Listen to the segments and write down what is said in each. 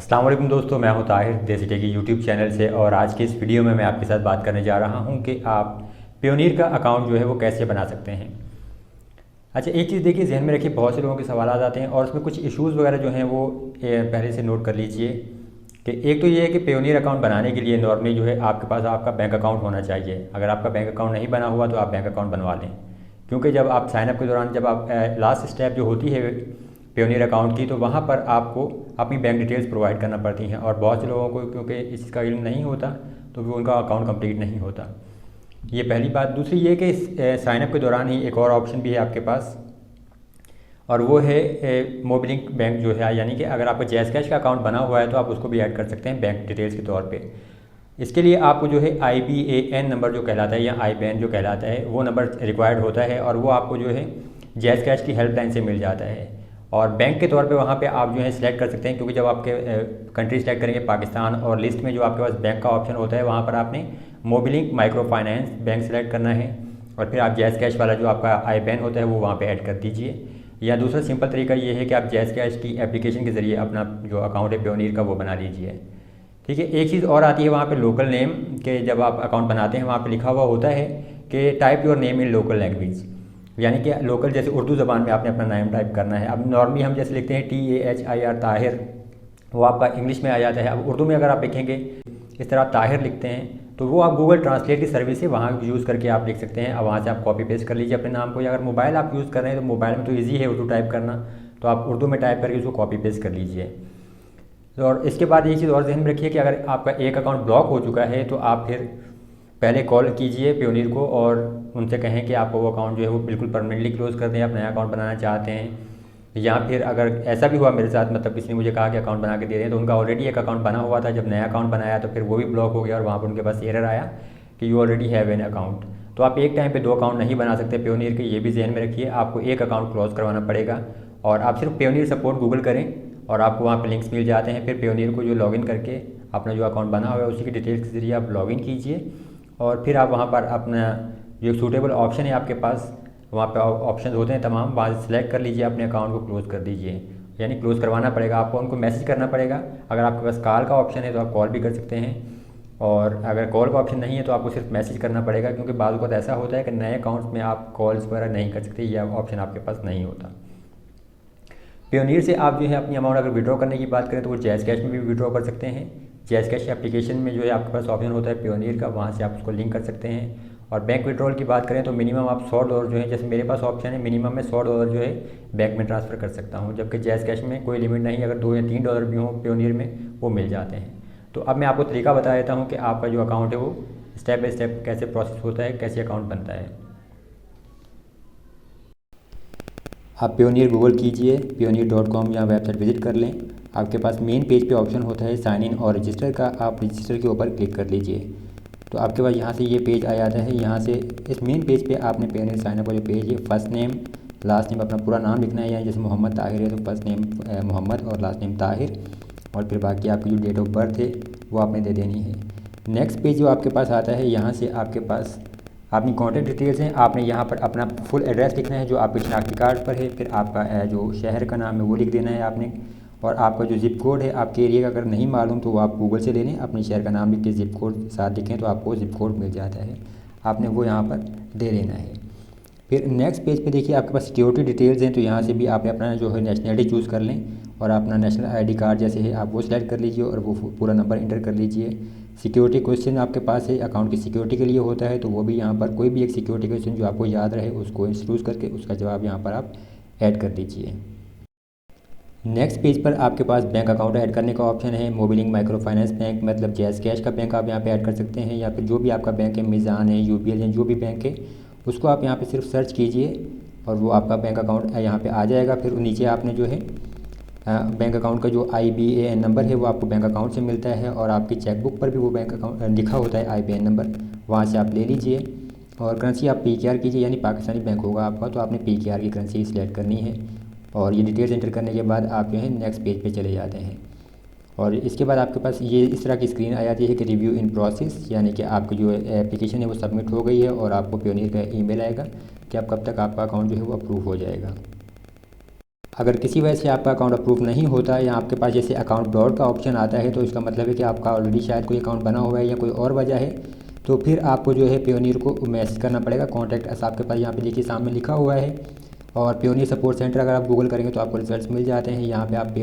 अस्सलाम वालेकुम दोस्तों, मैं हूं ताहिर देसी टेक यूट्यूब चैनल से। और आज की इस वीडियो में मैं आपके साथ बात करने जा रहा हूं कि आप पेयोनीर का अकाउंट जो है वो कैसे बना सकते हैं। अच्छा, एक चीज़ देखिए, जहन में रखिए, बहुत से लोगों के सवाल आते हैं और उसमें कुछ इश्यूज़ वगैरह जो हैं वो पहले से नोट कर लीजिए। कि एक तो ये है कि पेयोनीर अकाउंट बनाने के लिए नॉर्मली जो है आपके पास आपका बैंक अकाउंट होना चाहिए। अगर आपका बैंक अकाउंट नहीं बना हुआ तो आप बैंक अकाउंट बनवा लें, क्योंकि जब आप साइनअप के दौरान जब आप लास्ट स्टेप जो होती है पेयोनीर अकाउंट की, तो वहाँ पर आपको अपनी बैंक डिटेल्स प्रोवाइड करना पड़ती हैं। और बहुत से लोगों को क्योंकि इस चीज़ का इल्म नहीं होता तो भी उनका अकाउंट कंप्लीट नहीं होता। ये पहली बात। दूसरी ये कि साइनअप के दौरान ही एक और ऑप्शन भी है आपके पास, और वो है मोबिलिंक बैंक जो है, यानी कि अगर आपका जैज़ कैश का अकाउंट बना हुआ है तो आप उसको भी ऐड कर सकते हैं बैंक डिटेल्स के तौर पे। इसके लिए आपको जो है IBAN नंबर जो कहलाता है या IBAN जो कहलाता है वो नंबर रिक्वायर्ड होता है, और वो आपको जो है जैज़ कैश की हेल्पलाइन से मिल जाता है। और बैंक के तौर पे वहाँ पे आप जो है सिलेक्ट कर सकते हैं, क्योंकि जब आपके कंट्री सेलेक्ट करेंगे पाकिस्तान, और लिस्ट में जो आपके पास बैंक का ऑप्शन होता है वहाँ पर आपने Mobilink micro finance bank select करना है, और फिर आप जैज़ कैश वाला जो आपका IBAN होता है वो वहाँ पे ऐड कर दीजिए। या दूसरा सिंपल तरीका ये है कि आप जैज़ कैश की एप्लीकेशन के ज़रिए अपना जो अकाउंट है पेयोनीर का वो बना लीजिए। ठीक है। एक चीज़ और आती है वहाँ पे लोकल नेम के, जब आप अकाउंट बनाते हैं वहाँ पे लिखा हुआ होता है कि type your name in local language, यानी कि लोकल जैसे उर्दू ज़बान में आपने अपना नाम टाइप करना है। अब नॉर्मली हम जैसे लिखते हैं TAHIR ताहिर, वो आपका इंग्लिश में आ जाता है। अब उर्दू में अगर आप लिखेंगे इस तरह आप ताहिर लिखते हैं तो वो आप गूगल ट्रांसलेट की सर्विस से वहाँ यूज़ करके आप लिख सकते हैं। अब वहाँ से आप कॉपी पेस्ट कर लीजिए अपने नाम को, या अगर मोबाइल आप यूज़ कर रहे हैं तो मोबाइल में तो ईजी है उर्दू टाइप करना, तो आप उर्दू में टाइप करके उसको कॉपी पेस्ट कर लीजिए। और इसके बाद एक चीज़ और ध्यान में रखिए कि अगर आपका एक अकाउंट ब्लॉक हो चुका है तो आप फिर पहले कॉल कीजिए पेयोनीर को और उनसे कहें कि आपको वो अकाउंट जो है वो बिल्कुल परमानेंटली क्लोज़ कर दें, आप नया अकाउंट बनाना चाहते हैं। या फिर अगर ऐसा भी हुआ मेरे साथ, मतलब किसी ने मुझे कहा कि अकाउंट बना के दे दें, तो उनका ऑलरेडी एक अकाउंट बना हुआ था, जब नया अकाउंट बनाया तो फिर वो भी ब्लॉक हो गया और वहाँ पर उनके पास एरर आया कि you already have an account. तो आप एक टाइम पे दो अकाउंट नहीं बना सकते पेयोनीर के, ये भी जहन में रखिए। आपको एक अकाउंट क्लोज़ करवाना पड़ेगा, और आप सिर्फ पेयोनीर सपोर्ट गूगल करें और आपको वहाँ पे लिंक्स मिल जाते हैं। फिर पेयोनीर को जो लॉगिन करके अपना जो अकाउंट बना हुआ है उसी की डिटेल्स के ज़रिए आप लॉगिन कीजिए, और फिर आप वहाँ पर अपना जो सूटेबल ऑप्शन है आपके पास, वहाँ पे ऑप्शन होते हैं तमाम, वहाँ से सिलेक्ट कर लीजिए, अपने अकाउंट को क्लोज़ कर दीजिए। यानी क्लोज़ करवाना पड़ेगा आपको, उनको मैसेज करना पड़ेगा। अगर आपके पास कॉल का ऑप्शन है तो आप कॉल भी कर सकते हैं, और अगर कॉल का ऑप्शन नहीं है तो आपको सिर्फ मैसेज करना पड़ेगा, क्योंकि बाज़ वक़्त ऐसा होता है कि नए अकाउंट्स में आप कॉल्स वगैरह नहीं कर सकते, यह ऑप्शन आपके पास नहीं होता। पेयोनीर से आप जो है अपनी अमाउंट अगर विड्रॉ करने की बात करें तो वो जैज़ कैश में भी विड्रॉ कर सकते हैं। जैज़ कैश एप्लीकेशन में जो है आपके पास ऑप्शन होता है पेयोनीर का, वहाँ से आप उसको लिंक कर सकते हैं। और बैंक विड्रॉल की बात करें तो मिनिमम आप $100 जो है, जैसे मेरे पास ऑप्शन है मिनिमम में $100 जो है बैंक में ट्रांसफ़र कर सकता हूँ, जबकि जैज़ कैश में कोई लिमिट नहीं, अगर $2 या $3 भी हों पेयोनीर में वो मिल जाते हैं। तो अब मैं आपको तरीका बता देता हूँ कि आपका जो अकाउंट है वो स्टेप बाय स्टेप कैसे प्रोसेस होता है, कैसे अकाउंट बनता है। आप पेयोनीर गूगल कीजिए, payoneer.com या वेबसाइट विज़िट कर लें। आपके पास मेन पेज पे ऑप्शन होता है साइन इन और रजिस्टर का, आप रजिस्टर के ऊपर क्लिक कर लीजिए। तो आपके पास यहाँ से ये पेज आ जाता है। यहाँ से इस मेन पेज पे आपने पेयोनीर साइनअप का जो पेज है, फर्स्ट नेम लास्ट नेम अपना पूरा नाम लिखना है, यानी जैसे मोहम्मद ताहिर है तो फर्स्ट नेम मोहम्मद और लास्ट नेम ताहिर, और फिर बाकी आपकी जो डेट ऑफ बर्थ है वो आपने दे देनी है। नेक्स्ट पेज जो आपके पास आता है, यहाँ से आपके पास अपनी कॉन्टैक्ट डिटेल्स हैं, आपने यहाँ पर अपना फुल एड्रेस लिखना है जो आपके शनाख्ती कार्ड पर है, फिर आपका जो शहर का नाम है वो लिख देना है आपने, और आपका जो ज़िप कोड है आपके एरिया का अगर नहीं मालूम तो वो आप गूगल से ले लें, अपने शहर का नाम लिख के ज़िप कोड साथ लिखें तो आपको ज़िप कोड मिल जाता है, आपने वो यहाँ पर दे देना है। फिर नेक्स्ट पेज पे देखिए आपके पास सिक्योरिटी डिटेल्स हैं, तो यहाँ से भी आप अपना जो है नेशनलिटी चूज़ कर लें, और अपना नेशनल ID कार्ड जैसे है आप वो सिलेक्ट कर लीजिए और वो पूरा नंबर इंटर कर लीजिए। सिक्योरिटी क्वेश्चन आपके पास है अकाउंट की सिक्योरिटी के लिए होता है, तो वो भी यहाँ पर कोई भी एक सिक्योरिटी क्वेश्चन जो आपको याद रहे उसको चूज़ करके उसका जवाब यहाँ पर आप ऐड कर दीजिए। नेक्स्ट पेज पर आपके पास बैंक अकाउंट ऐड करने का ऑप्शन है। मोबिलिंक माइक्रो फाइनेंस बैंक, मतलब जैज़ कैश का बैंक आप यहाँ पे ऐड कर सकते हैं, या फिर जो भी आपका बैंक है, मिज़ान है, UBL है, जो भी बैंक है उसको आप यहाँ पे सिर्फ सर्च कीजिए और वो आपका बैंक अकाउंट यहाँ पे आ जाएगा। फिर नीचे आपने जो है बैंक अकाउंट का जो IBAN नंबर है वो आपको बैंक अकाउंट से मिलता है, और आपकी चेकबुक पर भी वो बैंक अकाउंट लिखा होता है IBAN नंबर, वहाँ से आप ले लीजिए। और करेंसी आप PKR कीजिए, यानी पाकिस्तानी बैंक होगा आपका, तो आपने PKR की करेंसी सिलेक्ट करनी है, और ये डिटेल्स एंटर करने के बाद आप जो है नेक्स्ट पेज पे चले जाते हैं। और इसके बाद आपके पास ये इस तरह की स्क्रीन आ जाती है कि रिव्यू इन प्रोसेस, यानी कि आपकी जो एप्लीकेशन है वो सबमिट हो गई है, और आपको पेयोनीर का ईमेल आएगा कि अब कब तक आपका अकाउंट जो है वो अप्रूव हो जाएगा। अगर किसी वजह से आपका अकाउंट अप्रूव नहीं होता या आपके पास जैसे अकाउंट ब्लॉक का ऑप्शन आता है, तो इसका मतलब है कि आपका ऑलरेडी शायद कोई अकाउंट बना हुआ है या कोई और वजह है, तो फिर आपको जो है पेयोनियर को मैसेज करना पड़ेगा। कॉन्टैक्ट अस आपके पास यहाँ पे देखिए सामने लिखा हुआ है, और पेयोनियर सपोर्ट सेंटर अगर आप गूगल करेंगे तो आपको रिजल्ट्स मिल जाते हैं। यहाँ पे आप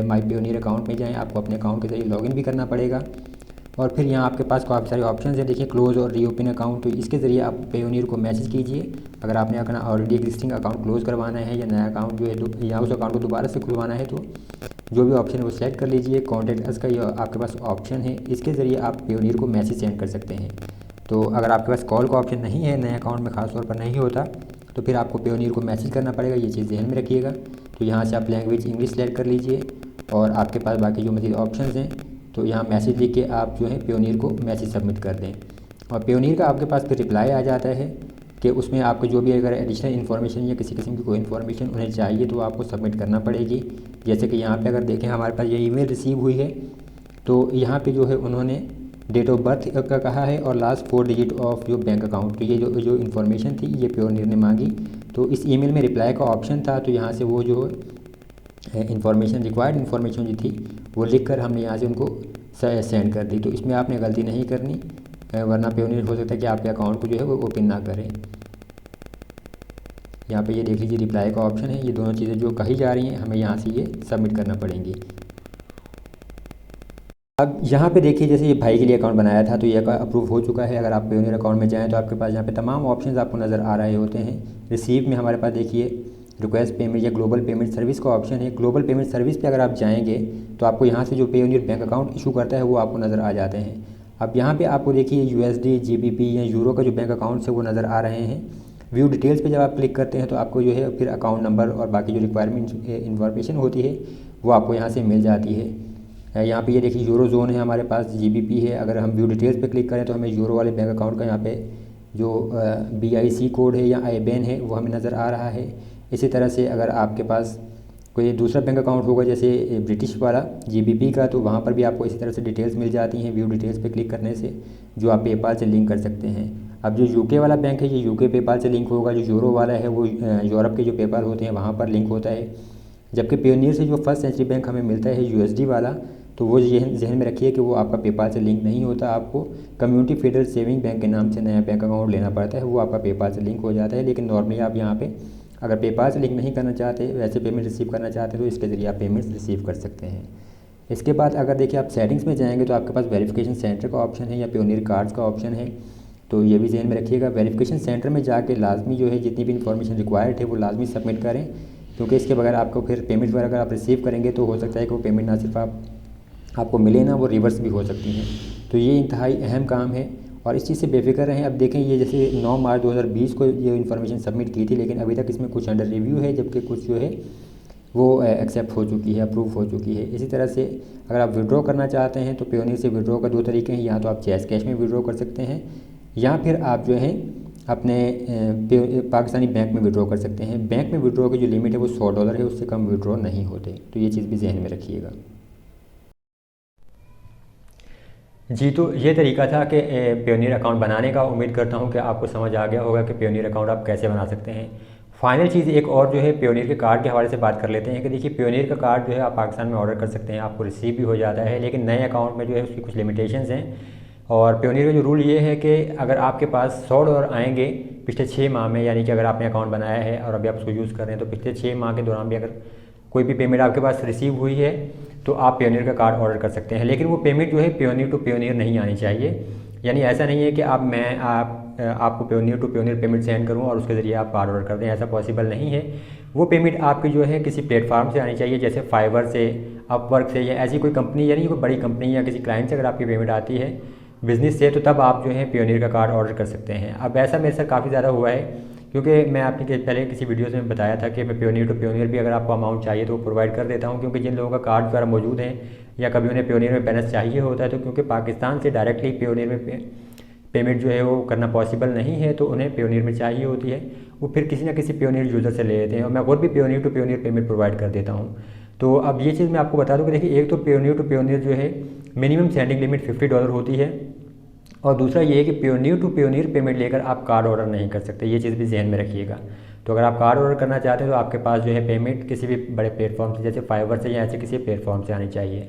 माई पेयोनियर अकाउंट में जाएँ, आपको अपने अकाउंट के जरिए लॉगिन भी करना पड़ेगा, और फिर यहाँ आपके पास काफ़ी सारे ऑप्शन हैं। देखिए क्लोज़ और रीओपन अकाउंट, तो इसके ज़रिए आप पेयोनियर को मैसेज कीजिए अगर आपने अपना ऑलरेडी एग्जिस्टिंग अकाउंट क्लोज़ करवाना है या नया अकाउंट जो है या उस अकाउंट को दोबारा से खुलवाना है, तो जो भी ऑप्शन है वो सेलेक्ट कर लीजिए। कॉन्टैक्ट अस का ये आपके पास ऑप्शन है, इसके ज़रिए आप पेयोनियर को मैसेज सेंड कर सकते हैं। तो अगर आपके पास कॉल का ऑप्शन नहीं है, नए अकाउंट में खास तौर पर नहीं होता, तो फिर आपको पेयोनियर को मैसेज करना पड़ेगा, ये चीज़ ध्यान में रखिएगा। तो यहाँ से आप लैंग्वेज इंग्लिश सेलेक्ट कर लीजिए, और आपके पास बाकी जो मज़ीद ऑप्शन हैं, तो यहाँ मैसेज लिख के आप जो है पेयोनियर को मैसेज सबमिट कर दें, और पेयोनियर का आपके पास फिर रिप्लाई आ जाता है कि उसमें आपको जो भी अगर एडिशनल इन्फॉर्मेशन या किसी किस्म की कोई इन्फॉर्मेशन उन्हें चाहिए तो आपको सबमिट करना पड़ेगी। जैसे कि यहाँ पे अगर देखें हमारे पास ये ईमेल रिसीव हुई है, तो यहाँ पे जो है उन्होंने डेट ऑफ बर्थ का कहा है और लास्ट 4 डिजिट ऑफ जो बैंक अकाउंट, तो ये जो इन्फॉर्मेशन थी ये पेयोनियर ने मांगी। तो इस ईमेल में रिप्लाई का ऑप्शन था, तो यहाँ से वो जो इन्फॉर्मेशन रिक्वायर्ड इन्फॉर्मेशन जो थी वो लिख कर हमने यहाँ से उनको सेंड कर दी। तो इसमें आपने गलती नहीं करनी, वरना पेयोनियर हो सकता है कि आपके अकाउंट को जो है वो ओपन ना करें। यहाँ पे ये देख लीजिए रिप्लाई का ऑप्शन है, ये दोनों चीज़ें जो कही जा रही हैं हमें यहाँ से ये सबमिट करना पड़ेंगी। अब यहाँ पे देखिए जैसे ये भाई के लिए अकाउंट बनाया था तो ये अप्रूव हो चुका है। अगर आप पेयोनियर अकाउंट में जाएँ तो आपके पास यहाँ पे तमाम ऑप्शंस आपको नज़र आ रहे होते हैं। रिसीव में हमारे पास देखिए रिक्वेस्ट पेमेंट या ग्लोबल पेमेंट सर्विस का ऑप्शन है। ग्लोबल पेमेंट सर्विस पे अगर आप जाएंगे तो आपको यहाँ से जो पेयोनियर बैंक अकाउंट इशू करता है वो आपको नज़र आ जाते हैं। अब यहाँ पे आपको देखिए USD, GBP या यूरो का जो बैंक अकाउंट्स है वो नज़र आ रहे हैं। व्यू डिटेल्स पे जब आप क्लिक करते हैं तो आपको जो है फिर अकाउंट नंबर और बाकी जो रिक्वायरमेंट इन्फॉर्मेशन होती है वो आपको यहाँ से मिल जाती है। यहाँ पे ये देखिए यूरो जोन है हमारे पास, GBP है। अगर हम व्यू डिटेल्स पे क्लिक करें तो हमें यूरो वाले बैंक अकाउंट का यहाँ पे जो BIC कोड है या IBAN है वो हमें नज़र आ रहा है। इसी तरह से अगर आपके पास कोई दूसरा बैंक अकाउंट होगा जैसे ब्रिटिश वाला GBP का, तो वहाँ पर भी आपको इसी तरह से डिटेल्स मिल जाती हैं व्यू डिटेल्स पे क्लिक करने से, जो आप पेपाल से लिंक कर सकते हैं। अब जो UK वाला बैंक है ये UK पेपाल से लिंक होगा, जो यूरो वाला है वो यूरोप के जो पेपाल होते हैं वहाँ पर लिंक होता है। जबकि पेयोनियर से जो फर्स्ट सेंचुरी बैंक हमें मिलता है USD वाला, तो वो जहन में रखिए कि वो आपका पेपाल से लिंक नहीं होता। आपको कम्युनिटी फेडरल सेविंग बैंक के नाम से नया बैंक अकाउंट लेना पड़ता है, वो आपका पेपाल से लिंक हो जाता है। लेकिन नॉर्मली आप यहाँ पे अगर पेपाल से लिंक नहीं करना चाहते, वैसे पेमेंट रिसीव करना चाहते हैं, तो इसके ज़रिए आप पेमेंट्स रिसीव कर सकते हैं। इसके बाद अगर देखिए आप सेटिंग्स में जाएंगे तो आपके पास वेरिफिकेशन सेंटर का ऑप्शन है या पेयोनियर कार्ड्स का ऑप्शन है, तो ये भी जहन में रखिएगा। वेरिफिकेशन सेंटर में जाके लाजमी जो है जितनी भी इन्फॉर्मेशन रिक्वायर्ड है वो लाजमी सबमिट करें, क्योंकि इसके बगैर आपको फिर पेमेंट वगैरह अगर आप रिसीव करेंगे तो हो सकता है कि वो पेमेंट ना सिर्फ आपको मिले ना, वो रिवर्स भी हो सकती हैं। तो ये इंतहाई अहम काम है और इस चीज़ से बेफिक्र रहें। अब देखें ये जैसे 9 मार्च 2020 को ये इन्फॉर्मेशन सबमिट की थी, लेकिन अभी तक इसमें कुछ अंडर रिव्यू है, जबकि कुछ जो है वो एक्सेप्ट हो चुकी है, अप्रूव हो चुकी है। इसी तरह से अगर आप विड्रॉ करना चाहते हैं तो पेयोनियर से विड्रॉ का 2 तरीके हैं, या तो आप कैश में विड्रॉ कर सकते हैं या फिर आप जो है अपने पाकिस्तानी बैंक में विड्रॉ कर सकते हैं। बैंक में विड्रॉ की जो लिमिट है वो $100 है, उससे कम विड्रॉ नहीं होते, तो ये चीज़ भी जहन में रखिएगा। जी, तो ये तरीका था कि पेयोनियर अकाउंट बनाने का। उम्मीद करता हूँ कि आपको समझ आ गया होगा कि पेयोनियर अकाउंट आप कैसे बना सकते हैं। फाइनल चीज़ एक और जो है पेयोनियर के कार्ड के हवाले से बात कर लेते हैं कि देखिए पेयोनियर का कार्ड जो है आप पाकिस्तान में ऑर्डर कर सकते हैं, आपको रिसीव भी हो जाता है, लेकिन नए अकाउंट में जो है उसकी कुछ लिमिटेशंस हैं। और पेयोनियर का जो रूल ये है कि अगर आपके पास $100 आएंगे पिछले 6 माह में, यानी कि अगर आपने अकाउंट बनाया है और अभी आप उसको यूज़ कर रहे हैं, तो पिछले 6 माह के दौरान भी अगर कोई भी पेमेंट आपके पास रिसीव हुई है तो आप पेयोनियर का कार्ड ऑर्डर कर सकते हैं। लेकिन वो पेमेंट जो है पेयोनियर टू पेयोनियर नहीं आनी चाहिए, यानी ऐसा नहीं है कि आपको Payoneer to Payoneer payment send करूँ और उसके ज़रिए आप कार्ड ऑर्डर कर दें, ऐसा पॉसिबल नहीं है। वो पेमेंट आपकी जो है किसी प्लेटफार्म से आनी चाहिए, जैसे फाइवर से, अपवर्क से, या ऐसी कोई कंपनी, यानी कोई बड़ी कंपनी या किसी क्लाइंट से अगर आपकी पेमेंट आती है बिज़नेस से, तो तब आप जो है पेयोनियर का कार्ड ऑर्डर कर सकते हैं। अब ऐसा मेरे साथ काफ़ी ज़्यादा हुआ है, क्योंकि मैं आपके पहले किसी वीडियो में बताया था कि मैं पेयोनियर टू पेयोनियर भी अगर आपको अमाउंट चाहिए तो वो प्रोवाइड कर देता हूँ, क्योंकि जिन लोगों का कार्ड वगैरह मौजूद हैं या कभी उन्हें पेयोनियर में बैलेंस चाहिए होता है, तो क्योंकि पाकिस्तान से डायरेक्टली पेयोनियर में पेमेंट जो है वो करना पॉसिबल नहीं है, तो उन्हें पेयोनियर में चाहिए होती है, वो फिर किसी न किसी पेयोनियर यूज़र से ले लेते हैं, और मैं खुद भी Payoneer to Payoneer payment provide कर देता हूँ। तो अब ये चीज़ मैं आपको बता दूँ कि देखिए एक तो पेयोनियर टू पेयोनियर जो है मिनिमम सेंडिंग लिमिट $50 होती है, और दूसरा ये है कि पेयोनियर टू पेयोनियर पेमेंट लेकर आप कार्ड ऑर्डर नहीं कर सकते, ये चीज़ भी जहन में रखिएगा। तो अगर आप कार्ड ऑर्डर करना चाहते हैं तो आपके पास जो है पेमेंट किसी भी बड़े प्लेटफॉर्म से जैसे फाइवर से या ऐसे किसी प्लेटफॉर्म से आनी चाहिए।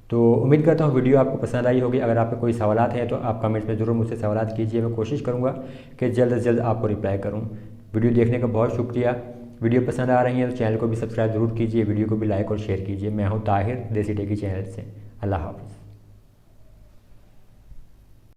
तो उम्मीद करता हूँ वीडियो आपको पसंद आई होगी। अगर आपके कोई सवालात हैं तो आप कमेंट्स में ज़रूर मुझसे सवालात कीजिए, मैं कोशिश करूँगा कि जल्द से जल्द आपको रिप्लाई करूँ। वीडियो देखने का बहुत शुक्रिया। वीडियो पसंद आ रही है तो चैनल को भी सब्सक्राइब जरूर कीजिए, वीडियो को भी लाइक और शेयर कीजिए। मैं हूँ ताहिर, देसी टेकी चैनल से। अल्लाह हाफ़िज़।